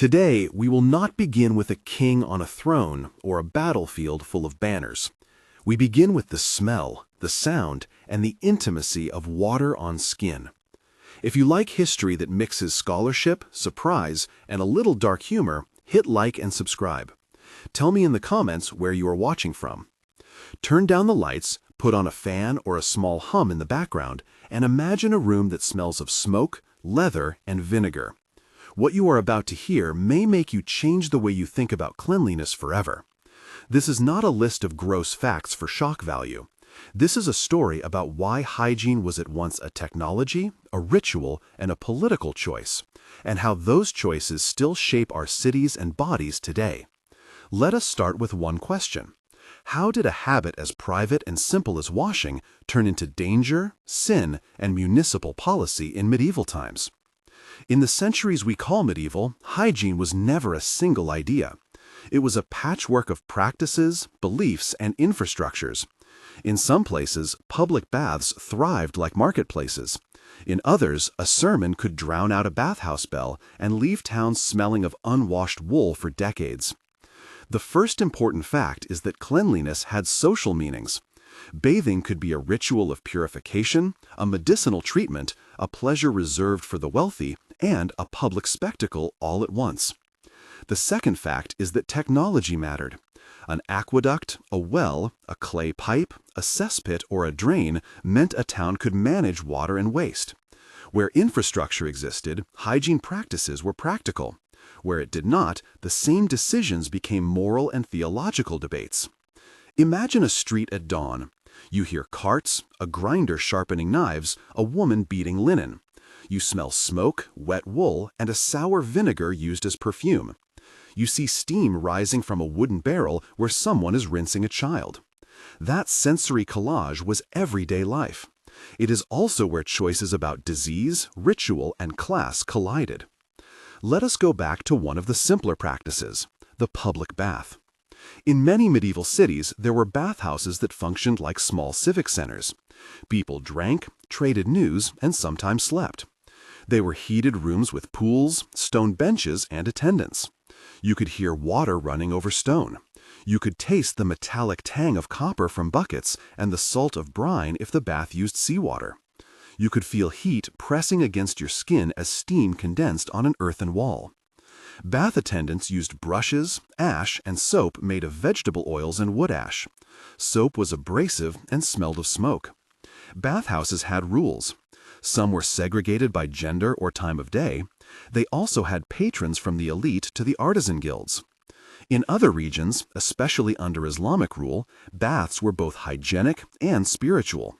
Today, we will not begin with a king on a throne or a battlefield full of banners. We begin with the smell, the sound, and the intimacy of water on skin. If you like history that mixes scholarship, surprise, and a little dark humor, hit like and subscribe. Tell me in the comments where you are watching from. Turn down the lights, put on a fan or a small hum in the background, and imagine a room that smells of smoke, leather, and vinegar. What you are about to hear may make you change the way you think about cleanliness forever. This is not a list of gross facts for shock value. This is a story about why hygiene was at once a technology, a ritual, and a political choice, and how those choices still shape our cities and bodies today. Let us start with one question. How did a habit as private and simple as washing turn into danger, sin, and municipal policy in medieval times? In the centuries we call medieval, hygiene was never a single idea. It was a patchwork of practices, beliefs, and infrastructures. In some places, public baths thrived like marketplaces. In others, a sermon could drown out a bathhouse bell and leave towns smelling of unwashed wool for decades. The first important fact is that cleanliness had social meanings. Bathing could be a ritual of purification, a medicinal treatment, a pleasure reserved for the wealthy, and a public spectacle all at once. The second fact is that technology mattered. An aqueduct, a well, a clay pipe, a cesspit, or a drain meant a town could manage water and waste. Where infrastructure existed, hygiene practices were practical. Where it did not, the same decisions became moral and theological debates. Imagine a street at dawn. You hear carts, a grinder sharpening knives, a woman beating linen. You smell smoke, wet wool, and a sour vinegar used as perfume. You see steam rising from a wooden barrel where someone is rinsing a child. That sensory collage was everyday life. It is also where choices about disease, ritual, and class collided. Let us go back to one of the simpler practices, the public bath. In many medieval cities, there were bathhouses that functioned like small civic centers. People drank, traded news, and sometimes slept. They were heated rooms with pools, stone benches, and attendants. You could hear water running over stone. You could taste the metallic tang of copper from buckets and the salt of brine if the bath used seawater. You could feel heat pressing against your skin as steam condensed on an earthen wall. Bath attendants used brushes, ash, and soap made of vegetable oils and wood ash. Soap was abrasive and smelled of smoke. Bathhouses had rules. Some were segregated by gender or time of day. They also had patrons from the elite to the artisan guilds. In other regions, especially under Islamic rule, baths were both hygienic and spiritual.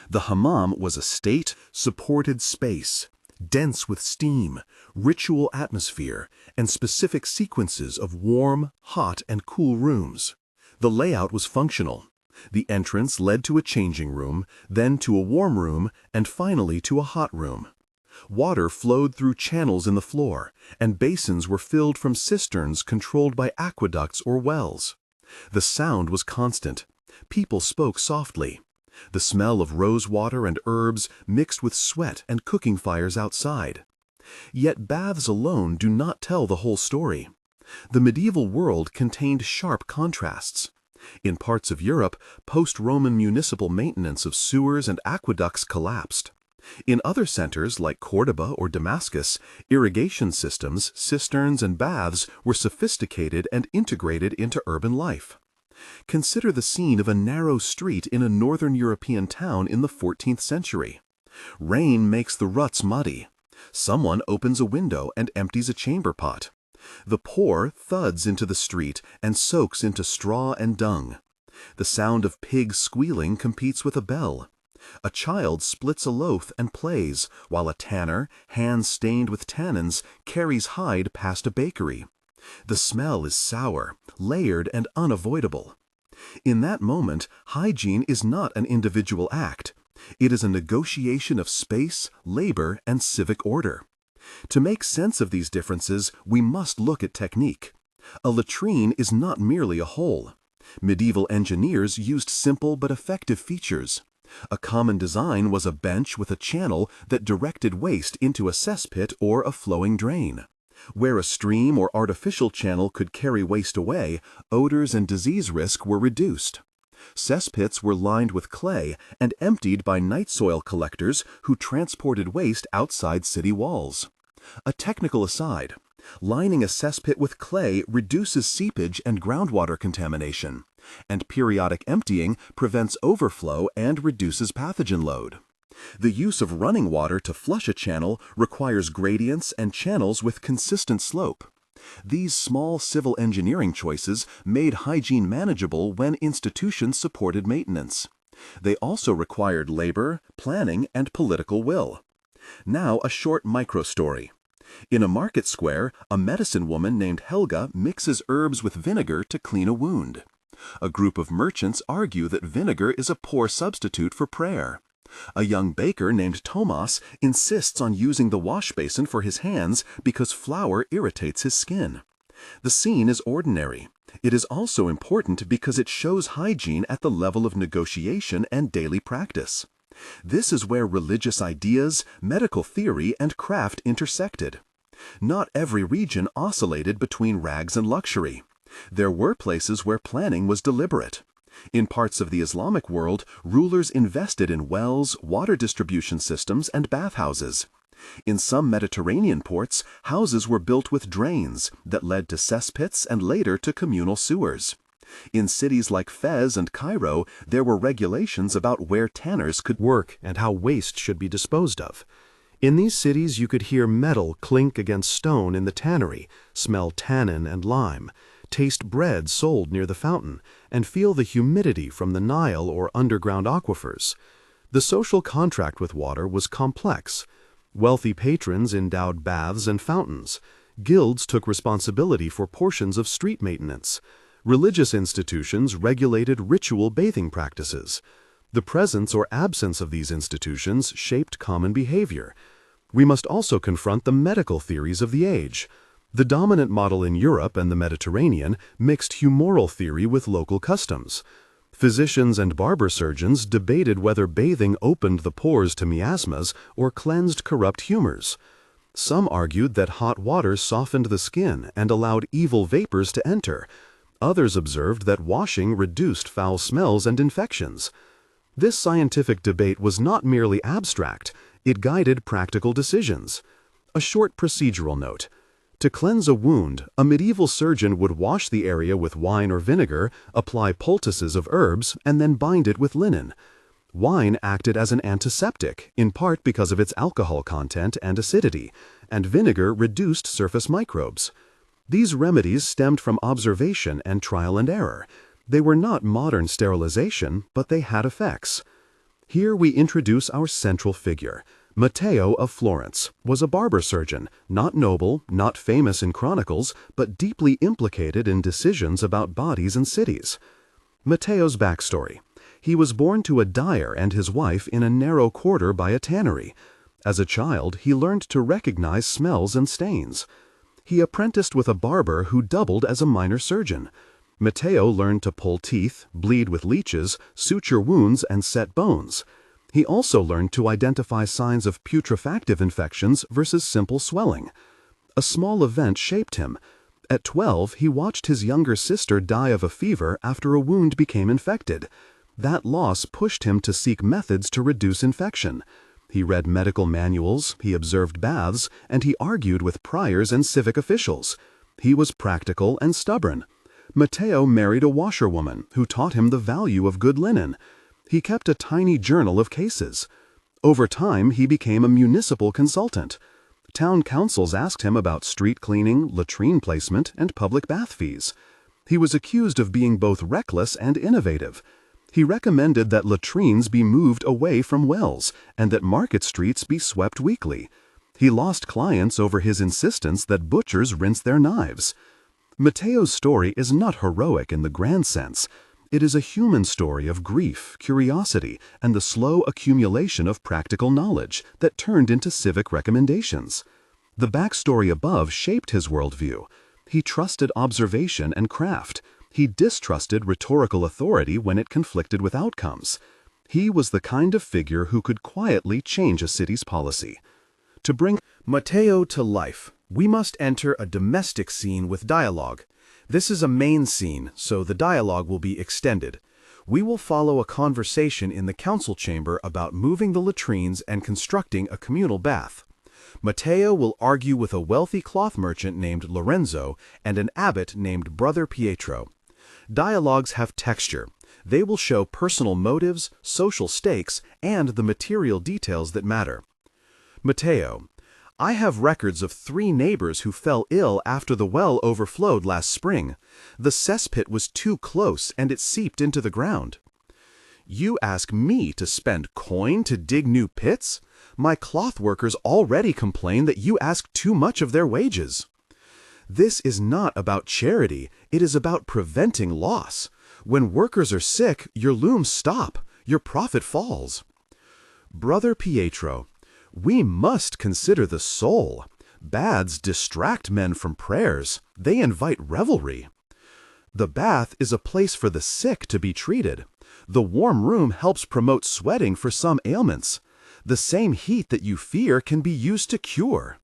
The hammam was a state-supported space, dense with steam, ritual atmosphere, and specific sequences of warm, hot, and cool rooms. The layout was functional. The entrance led to a changing room, then to a warm room, and finally to a hot room. Water flowed through channels in the floor, and basins were filled from cisterns controlled by aqueducts or wells. The sound was constant. People spoke softly. The smell of rose water and herbs mixed with sweat and cooking fires outside. Yet baths alone do not tell the whole story. The medieval world contained sharp contrasts. In parts of Europe, post-Roman municipal maintenance of sewers and aqueducts collapsed. In other centers like Cordoba or Damascus, irrigation systems, cisterns, and baths were sophisticated and integrated into urban life. Consider the scene of a narrow street in a northern European town in the 14th century. Rain makes the ruts muddy. Someone opens a window and empties a chamber pot. The pour thuds into the street and soaks into straw and dung. The sound of pigs squealing competes with a bell. A child splits a loaf and plays, while a tanner, hands stained with tannins, carries hide past a bakery. The smell is sour, layered, and unavoidable. In that moment, hygiene is not an individual act. It is a negotiation of space, labor, and civic order. To make sense of these differences, we must look at technique. A latrine is not merely a hole. Medieval engineers used simple but effective features. A common design was a bench with a channel that directed waste into a cesspit or a flowing drain. Where a stream or artificial channel could carry waste away, odors and disease risk were reduced. Cesspits were lined with clay and emptied by night soil collectors who transported waste outside city walls. A technical aside, lining a cesspit with clay reduces seepage and groundwater contamination, and periodic emptying prevents overflow and reduces pathogen load. The use of running water to flush a channel requires gradients and channels with consistent slope. These small civil engineering choices made hygiene manageable when institutions supported maintenance. They also required labor, planning, and political will. Now a short micro-story. In a market square, a medicine woman named Helga mixes herbs with vinegar to clean a wound. A group of merchants argue that vinegar is a poor substitute for prayer. A young baker named Tomas insists on using the wash basin for his hands because flour irritates his skin. The scene is ordinary. It is also important because it shows hygiene at the level of negotiation and daily practice. This is where religious ideas, medical theory, and craft intersected. Not every region oscillated between rags and luxury. There were places where planning was deliberate. In parts of the Islamic world, rulers invested in wells, water distribution systems, and bathhouses. In some Mediterranean ports, houses were built with drains that led to cesspits and later to communal sewers. In cities like Fez and Cairo, there were regulations about where tanners could work and how waste should be disposed of. In these cities, you could hear metal clink against stone in the tannery, smell tannin and lime, taste bread sold near the fountain, and feel the humidity from the Nile or underground aquifers. The social contract with water was complex. Wealthy patrons endowed baths and fountains. Guilds took responsibility for portions of street maintenance. Religious institutions regulated ritual bathing practices. The presence or absence of these institutions shaped common behavior. We must also confront the medical theories of the age. The dominant model in Europe and the Mediterranean mixed humoral theory with local customs. Physicians and barber surgeons debated whether bathing opened the pores to miasmas or cleansed corrupt humors. Some argued that hot water softened the skin and allowed evil vapors to enter. Others observed that washing reduced foul smells and infections. This scientific debate was not merely abstract, it guided practical decisions. A short procedural note. To cleanse a wound, a medieval surgeon would wash the area with wine or vinegar, apply poultices of herbs, and then bind it with linen. Wine acted as an antiseptic, in part because of its alcohol content and acidity, and vinegar reduced surface microbes. These remedies stemmed from observation and trial and error. They were not modern sterilization, but they had effects. Here we introduce our central figure. Matteo of Florence was a barber surgeon, not noble, not famous in chronicles, but deeply implicated in decisions about bodies and cities. Matteo's backstory. He was born to a dyer and his wife in a narrow quarter by a tannery. As a child, he learned to recognize smells and stains. He apprenticed with a barber who doubled as a minor surgeon. Matteo learned to pull teeth, bleed with leeches, suture wounds, and set bones. He also learned to identify signs of putrefactive infections versus simple swelling. A small event shaped him. At 12, he watched his younger sister die of a fever after a wound became infected. That loss pushed him to seek methods to reduce infection. He read medical manuals, he observed baths, and he argued with priors and civic officials. He was practical and stubborn. Matteo married a washerwoman who taught him the value of good linen. He kept a tiny journal of cases. Over time, he became a municipal consultant. Town councils asked him about street cleaning, latrine placement, and public bath fees. He was accused of being both reckless and innovative. He recommended that latrines be moved away from wells and that market streets be swept weekly. He lost clients over his insistence that butchers rinse their knives. Matteo's story is not heroic in the grand sense. It is a human story of grief, curiosity, and the slow accumulation of practical knowledge that turned into civic recommendations. The backstory above shaped his worldview. He trusted observation and craft. He distrusted rhetorical authority when it conflicted with outcomes. He was the kind of figure who could quietly change a city's policy. To bring Matteo to life, We must enter a domestic scene with dialogue. This is a main scene, so the dialogue will be extended. We will follow a conversation in the council chamber about moving the latrines and constructing a communal bath. Matteo will argue with a wealthy cloth merchant named Lorenzo and an abbot named Brother Pietro. Dialogues have texture. They will show personal motives, social stakes, and the material details that matter. Matteo: I have records of 3 neighbors who fell ill after the well overflowed last spring. The cesspit was too close and it seeped into the ground. You ask me to spend coin to dig new pits? My cloth workers already complain that you ask too much of their wages. This is not about charity, it is about preventing loss. When workers are sick, your looms stop, your profit falls. Brother Pietro: we must consider the soul. Baths distract men from prayers. They invite revelry. The bath is a place for the sick to be treated. The warm room helps promote sweating for some ailments. The same heat that you fear can be used to cure.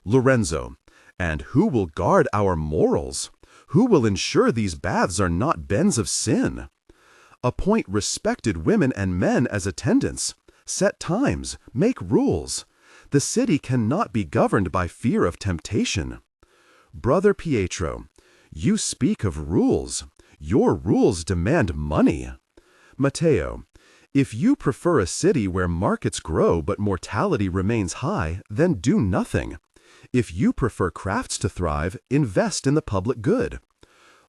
Lorenzo: and who will guard our morals? Who will ensure these baths are not dens of sin? Appoint respected women and men as attendants. Set times, make rules. The city cannot be governed by fear of temptation. Brother Pietro: you speak of rules. Your rules demand money. Matteo: if you prefer a city where markets grow but mortality remains high, then do nothing. If you prefer crafts to thrive, invest in the public good.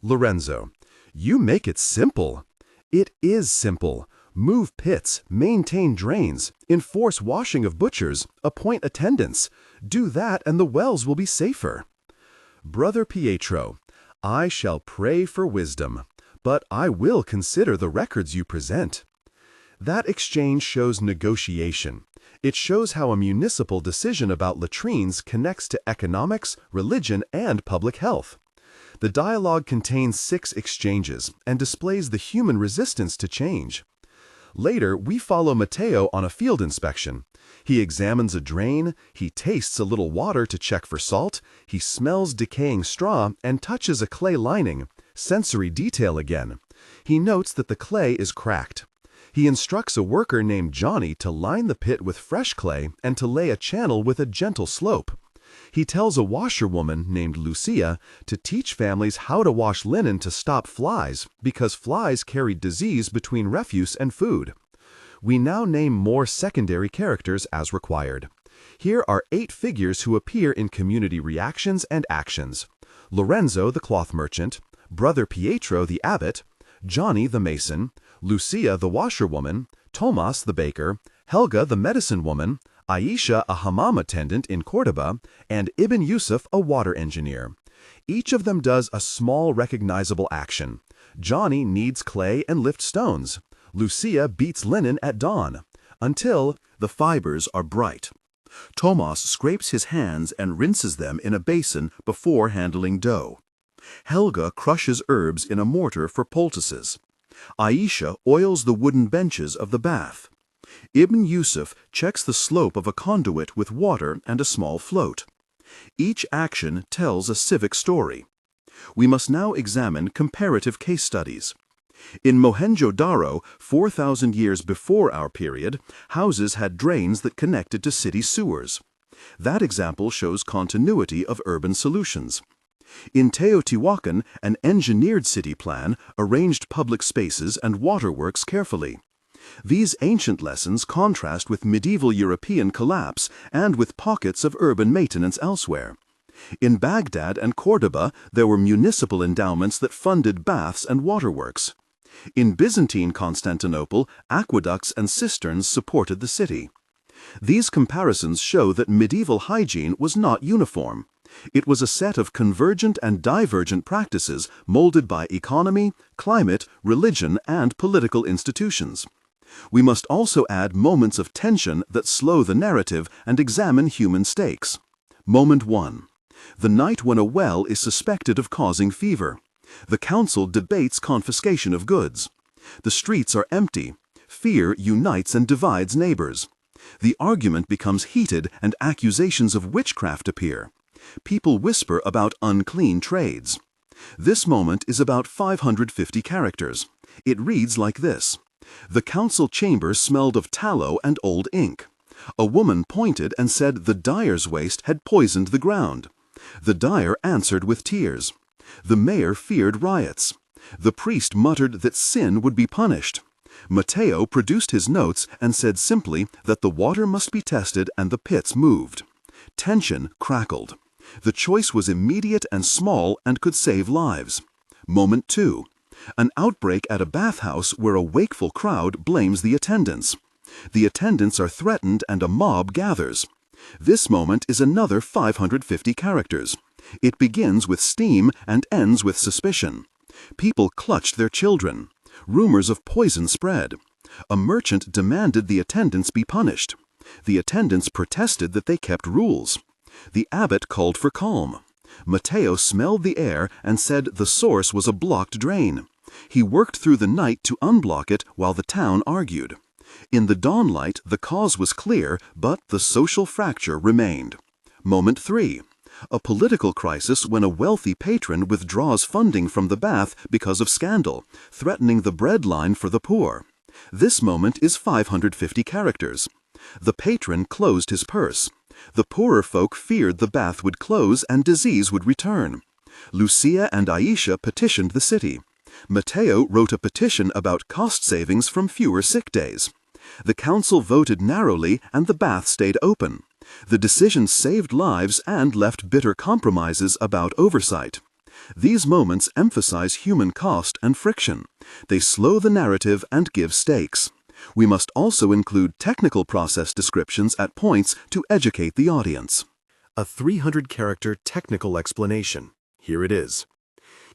Lorenzo: you make it simple. It is simple. Move pits, maintain drains, enforce washing of butchers, appoint attendants. Do that and the wells will be safer. Brother Pietro: I shall pray for wisdom, but I will consider the records you present. That exchange shows negotiation. It shows how a municipal decision about latrines connects to economics, religion, and public health. The dialogue contains 6 exchanges and displays the human resistance to change. Later, we follow Matteo on a field inspection. He examines a drain, he tastes a little water to check for salt, he smells decaying straw and touches a clay lining. Sensory detail again. He notes that the clay is cracked. He instructs a worker named Johnny to line the pit with fresh clay and to lay a channel with a gentle slope. He tells a washerwoman named Lucia to teach families how to wash linen to stop flies, because flies carry disease between refuse and food. We now name more secondary characters as required. Here are 8 figures who appear in community reactions and actions: Lorenzo the cloth merchant, Brother Pietro the abbot, Johnny the mason, Lucia the washerwoman, Tomas the baker, Helga the medicine woman, Aisha a hammam attendant in Cordoba, and Ibn Yusuf a water engineer. Each of them does a small recognizable action. Johnny kneads clay and lifts stones. Lucia beats linen at dawn, until the fibers are bright. Tomas scrapes his hands and rinses them in a basin before handling dough. Helga crushes herbs in a mortar for poultices. Aisha oils the wooden benches of the bath. Ibn Yusuf checks the slope of a conduit with water and a small float. Each action tells a civic story. We must now examine comparative case studies. In Mohenjo-Daro, 4,000 years before our period, houses had drains that connected to city sewers. That example shows continuity of urban solutions. In Teotihuacan, an engineered city plan arranged public spaces and waterworks carefully. These ancient lessons contrast with medieval European collapse and with pockets of urban maintenance elsewhere. In Baghdad and Cordoba, there were municipal endowments that funded baths and waterworks. In Byzantine Constantinople, aqueducts and cisterns supported the city. These comparisons show that medieval hygiene was not uniform. It was a set of convergent and divergent practices molded by economy, climate, religion, and political institutions. We must also add moments of tension that slow the narrative and examine human stakes. Moment 1. The night when a well is suspected of causing fever. The council debates confiscation of goods. The streets are empty. Fear unites and divides neighbors. The argument becomes heated and accusations of witchcraft appear. People whisper about unclean trades. This moment is about 550 characters. It reads like this. The council chamber smelled of tallow and old ink. A woman pointed and said the dyer's waste had poisoned the ground. The dyer answered with tears. The mayor feared riots. The priest muttered that sin would be punished. Matteo produced his notes and said simply that the water must be tested and the pits moved. Tension crackled. The choice was immediate and small and could save lives. Moment 2. An outbreak at a bathhouse where a wakeful crowd blames the attendants. The attendants are threatened and a mob gathers. This moment is another 550 characters. It begins with steam and ends with suspicion. People clutched their children. Rumors of poison spread. A merchant demanded the attendants be punished. The attendants protested that they kept rules. The abbot called for calm. Matteo smelled the air and said the source was a blocked drain. He worked through the night to unblock it while the town argued. In the dawnlight, the cause was clear, but the social fracture remained. Moment 3. A political crisis when a wealthy patron withdraws funding from the bath because of scandal, threatening the bread line for the poor. This moment is 550 characters. The patron closed his purse. The poorer folk feared the bath would close and disease would return. Lucia and Aisha petitioned the city. Matteo wrote a petition about cost savings from fewer sick days. The council voted narrowly and the bath stayed open. The decision saved lives and left bitter compromises about oversight. These moments emphasize human cost and friction. They slow the narrative and give stakes. We must also include technical process descriptions at points to educate the audience. A 300-character technical explanation. Here it is.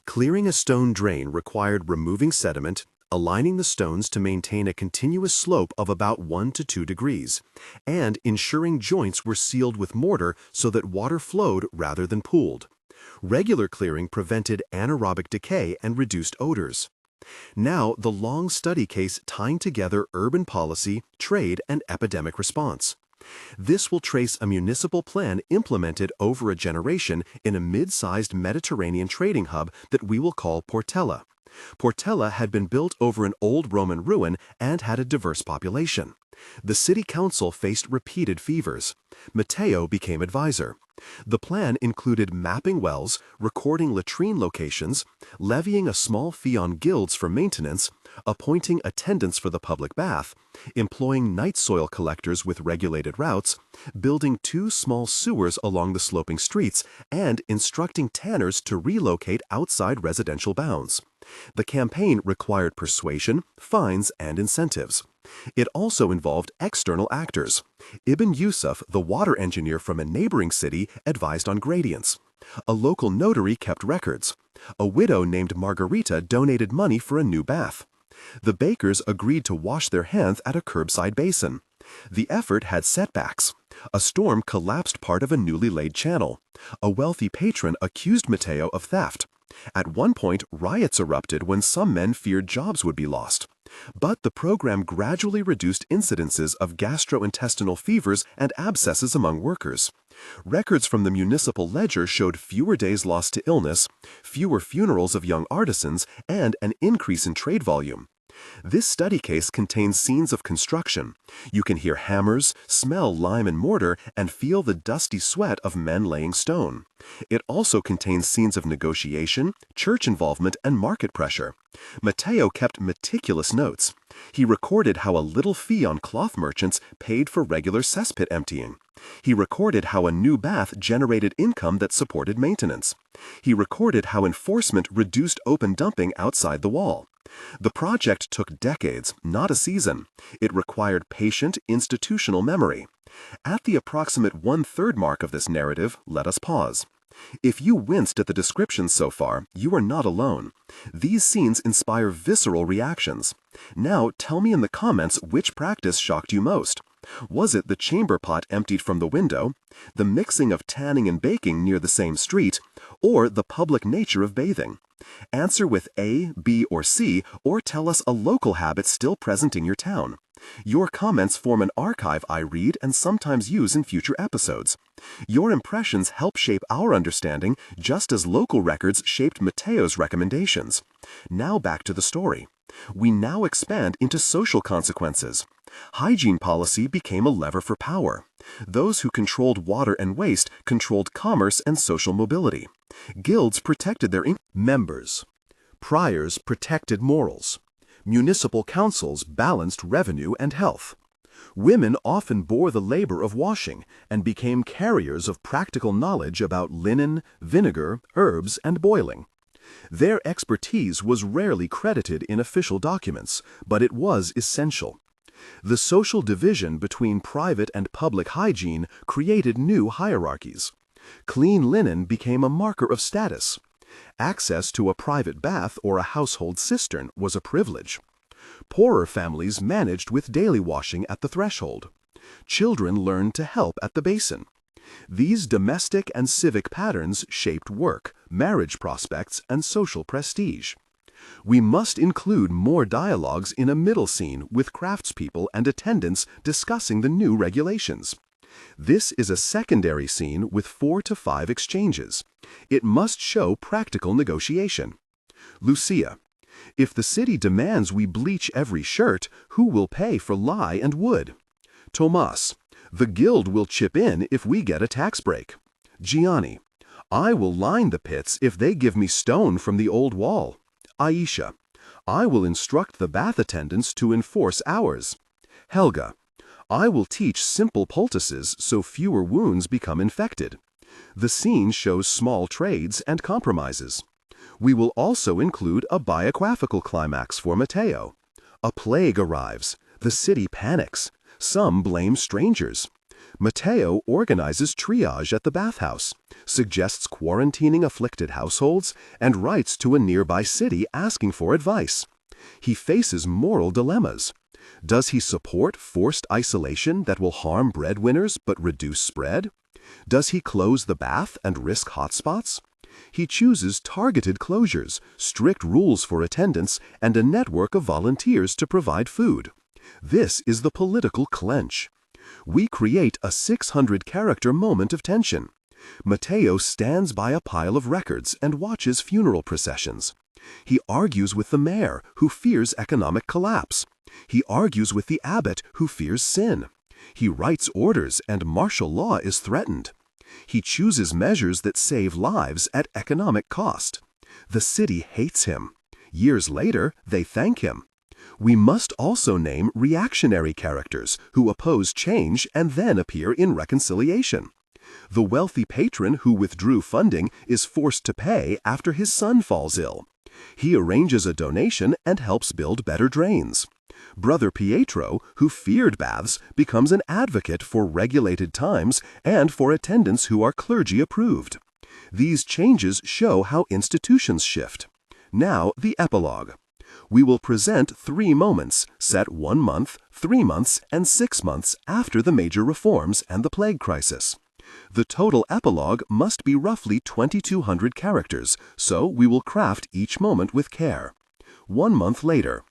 Clearing a stone drain required removing sediment, aligning the stones to maintain a continuous slope of about 1 to 2 degrees, and ensuring joints were sealed with mortar so that water flowed rather than pooled. Regular clearing prevented anaerobic decay and reduced odors. Now, the long study case tying together urban policy, trade, and epidemic response. This will trace a municipal plan implemented over a generation in a mid-sized Mediterranean trading hub that we will call Portella. Portella had been built over an old Roman ruin and had a diverse population. The city council faced repeated fevers. Matteo became advisor. The plan included mapping wells, recording latrine locations, levying a small fee on guilds for maintenance, appointing attendants for the public bath, employing night soil collectors with regulated routes, building 2 small sewers along the sloping streets, and instructing tanners to relocate outside residential bounds. The campaign required persuasion, fines, and incentives. It also involved external actors. Ibn Yusuf, the water engineer from a neighboring city, advised on gradients. A local notary kept records. A widow named Margarita donated money for a new bath. The bakers agreed to wash their hands at a curbside basin. The effort had setbacks. A storm collapsed part of a newly laid channel. A wealthy patron accused Matteo of theft. At one point, riots erupted when some men feared jobs would be lost. But the program gradually reduced incidences of gastrointestinal fevers and abscesses among workers. Records from the municipal ledger showed fewer days lost to illness, fewer funerals of young artisans, and an increase in trade volume. This study case contains scenes of construction. You can hear hammers, smell lime and mortar, and feel the dusty sweat of men laying stone. It also contains scenes of negotiation, church involvement, and market pressure. Matteo kept meticulous notes. He recorded how a little fee on cloth merchants paid for regular cesspit emptying. He recorded how a new bath generated income that supported maintenance. He recorded how enforcement reduced open dumping outside the wall. The project took decades, not a season. It required patient, institutional memory. At the approximate 1/3 mark of this narrative, let us pause. If you winced at the descriptions so far, you are not alone. These scenes inspire visceral reactions. Now tell me in the comments which practice shocked you most. Was it the chamber pot emptied from the window, the mixing of tanning and baking near the same street, or the public nature of bathing? Answer with A, B, or C, or tell us a local habit still present in your town. Your comments form an archive I read and sometimes use in future episodes. Your impressions help shape our understanding just as local records shaped Matteo's recommendations. Now back to the story. We now expand into social consequences. Hygiene policy became a lever for power. Those who controlled water and waste controlled commerce and social mobility. Guilds protected their members. Priors protected morals. Municipal councils balanced revenue and health. Women often bore the labor of washing and became carriers of practical knowledge about linen, vinegar, herbs, and boiling. Their expertise was rarely credited in official documents, but it was essential. The social division between private and public hygiene created new hierarchies. Clean linen became a marker of status. Access to a private bath or a household cistern was a privilege. Poorer families managed with daily washing at the threshold. Children learned to help at the basin. These domestic and civic patterns shaped work, marriage prospects, and social prestige. We must include more dialogues in a middle scene with craftspeople and attendants discussing the new regulations. This is a secondary scene with 4 to 5 exchanges. It must show practical negotiation. Lucia: if the city demands we bleach every shirt, who will pay for lye and wood? Tomas: the guild will chip in if we get a tax break. Gianni: I will line the pits if they give me stone from the old wall. Aisha: I will instruct the bath attendants to enforce hours. Helga: I will teach simple poultices so fewer wounds become infected. The scene shows small trades and compromises. We will also include a biographical climax for Matteo. A plague arrives. The city panics. Some blame strangers. Matteo organizes triage at the bathhouse, suggests quarantining afflicted households, and writes to a nearby city asking for advice. He faces moral dilemmas. Does he support forced isolation that will harm breadwinners but reduce spread? Does he close the bath and risk hotspots? He chooses targeted closures, strict rules for attendance, and a network of volunteers to provide food. This is the political clench. We create a 600-character moment of tension. Matteo stands by a pile of records and watches funeral processions. He argues with the mayor, who fears economic collapse. He argues with the abbot, who fears sin. He writes orders, and martial law is threatened. He chooses measures that save lives at economic cost. The city hates him. Years later, they thank him. We must also name reactionary characters who oppose change and then appear in reconciliation. The wealthy patron who withdrew funding is forced to pay after his son falls ill. He arranges a donation and helps build better drains. Brother Pietro, who feared baths, becomes an advocate for regulated times and for attendants who are clergy-approved. These changes show how institutions shift. Now, the epilogue. We will present 3 moments, set 1 month, 3 months, and 6 months after the major reforms and the plague crisis. The total epilogue must be roughly 2,200 characters, so we will craft each moment with care. 1 month later.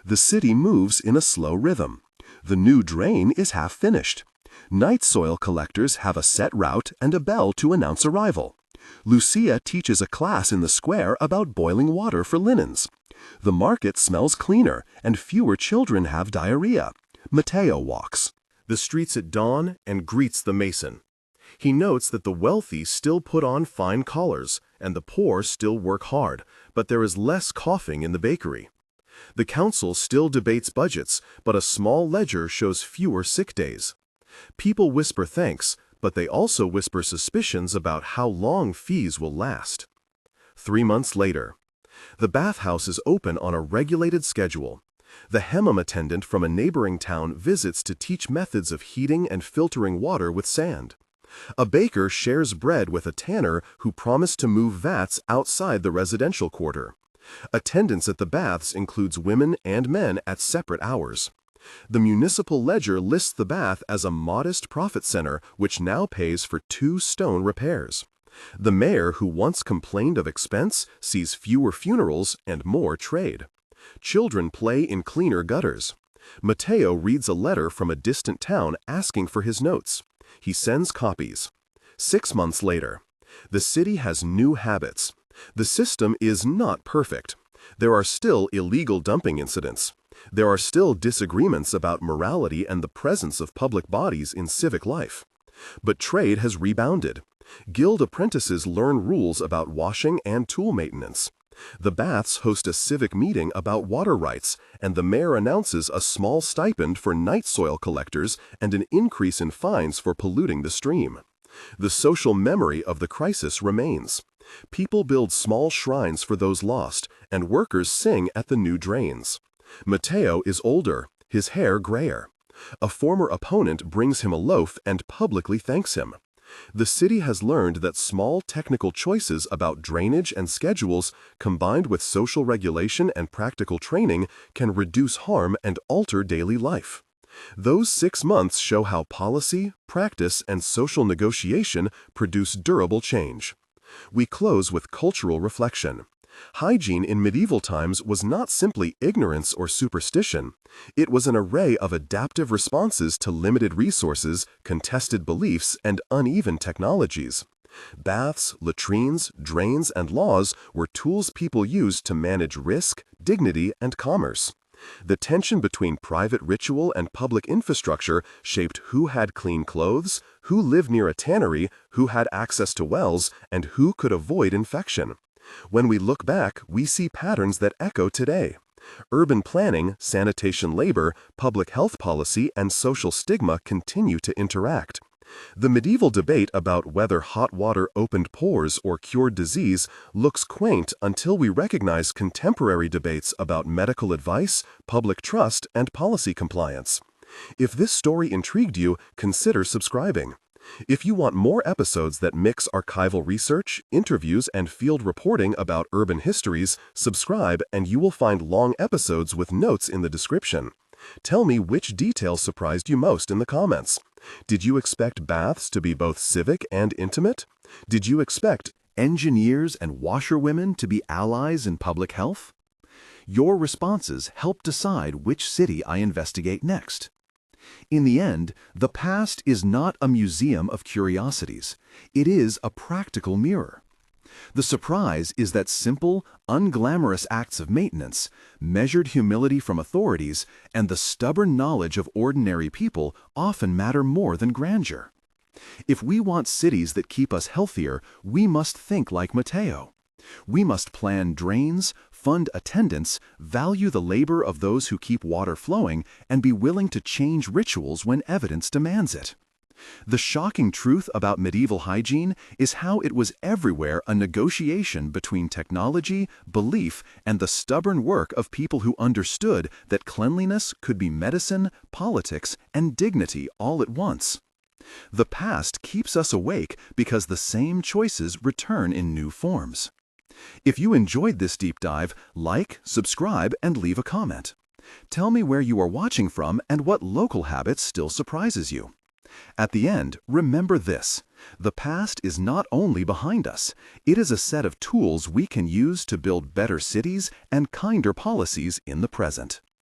The city moves in a slow rhythm. The new drain is half finished. Night soil collectors have a set route and a bell to announce arrival. Lucia teaches a class in the square about boiling water for linens. The market smells cleaner, and fewer children have diarrhea. Matteo walks the streets at dawn and greets the mason. He notes that the wealthy still put on fine collars, and the poor still work hard, but there is less coughing in the bakery. The council still debates budgets, but a small ledger shows fewer sick days. People whisper thanks, but they also whisper suspicions about how long fees will last. 3 months later. The bathhouse is open on a regulated schedule. The hammam attendant from a neighboring town visits to teach methods of heating and filtering water with sand. A baker shares bread with a tanner who promised to move vats outside the residential quarter. Attendance at the baths includes women and men at separate hours. The municipal ledger lists the bath as a modest profit center which now pays for 2 stone repairs. The mayor who once complained of expense sees fewer funerals and more trade. Children play in cleaner gutters. Matteo reads a letter from a distant town asking for his notes. He sends copies. 6 months later, the city has new habits. The system is not perfect. There are still illegal dumping incidents. There are still disagreements about morality and the presence of public bodies in civic life. But trade has rebounded. Guild apprentices learn rules about washing and tool maintenance. The baths host a civic meeting about water rights, and the mayor announces a small stipend for night soil collectors and an increase in fines for polluting the stream. The social memory of the crisis remains. People build small shrines for those lost, and workers sing at the new drains. Matteo is older, his hair grayer. A former opponent brings him a loaf and publicly thanks him. The city has learned that small technical choices about drainage and schedules, combined with social regulation and practical training, can reduce harm and alter daily life. Those 6 months show how policy, practice, and social negotiation produce durable change. We close with cultural reflection. Hygiene in medieval times was not simply ignorance or superstition. It was an array of adaptive responses to limited resources, contested beliefs, and uneven technologies. Baths, latrines, drains, and laws were tools people used to manage risk, dignity, and commerce. The tension between private ritual and public infrastructure shaped who had clean clothes, who lived near a tannery, who had access to wells, and who could avoid infection. When we look back, we see patterns that echo today. Urban planning, sanitation labor, public health policy, and social stigma continue to interact. The medieval debate about whether hot water opened pores or cured disease looks quaint until we recognize contemporary debates about medical advice, public trust, and policy compliance. If this story intrigued you, consider subscribing. If you want more episodes that mix archival research, interviews, and field reporting about urban histories, subscribe and you will find long episodes with notes in the description. Tell me which details surprised you most in the comments. Did you expect baths to be both civic and intimate? Did you expect Engineers and washerwomen to be allies in public health? Your responses help decide which city I investigate next. In the end, the past is not a museum of curiosities. It is a practical mirror. The surprise is that simple, unglamorous acts of maintenance, measured humility from authorities, and the stubborn knowledge of ordinary people often matter more than grandeur. If we want cities that keep us healthier, we must think like Matteo. We must plan drains, fund attendance, value the labor of those who keep water flowing, and be willing to change rituals when evidence demands it. The shocking truth about medieval hygiene is how it was everywhere a negotiation between technology, belief, and the stubborn work of people who understood that cleanliness could be medicine, politics, and dignity all at once. The past keeps us awake because the same choices return in new forms. If you enjoyed this deep dive, like, subscribe, and leave a comment. Tell me where you are watching from and what local habit still surprises you. At the end, remember this: the past is not only behind us, it is a set of tools we can use to build better cities and kinder policies in the present.